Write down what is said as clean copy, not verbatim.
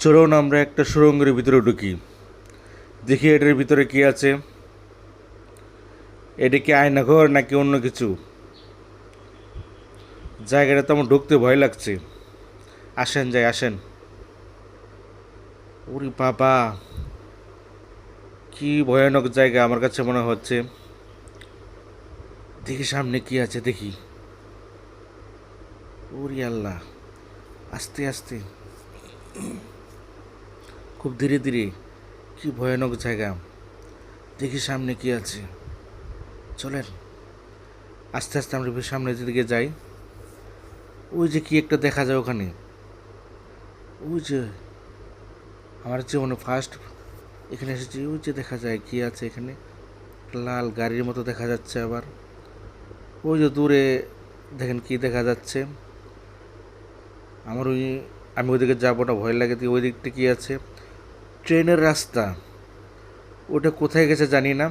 চলুন আমরা একটা সুড়ঙ্গের ভিতরে ঢুকি, দেখি এটার ভিতরে কি আছে। এটা কি আয়নাঘর নাকি অন্য কিছু? জায়গাটা তো আমার ঢুকতে ভয় লাগছে। আসেন যাই, আসেন। ওরে বাবা, কি ভয়ানক জায়গা আমার কাছে মনে হচ্ছে। দেখি সামনে কি আছে, দেখি। ওরে আল্লাহ, আস্তে আস্তে, খুব ধীরে ধীরে। কি ভয়ানক জায়গা। দেখি সামনে কি আছে। চলেন আস্তে আস্তে আমরা সামনের দিকে যাই। ওই যে কি একটা দেখা যায় ওখানে। ওই যে আমার জীবনে ফার্স্ট এখানে এসেছি। ওই যে দেখা যায় কি আছে এখানে। লাল গাড়ির মতো দেখা যাচ্ছে আবার। ওই যে দূরে দেখেন কি দেখা যাচ্ছে। আমার ওই, আমি ওইদিকে যাবো না, ভয় লাগে। ওই দিকটা কি আছে? ট্রেনের রাস্তা। ওটা কোথায় গেছে জানি না।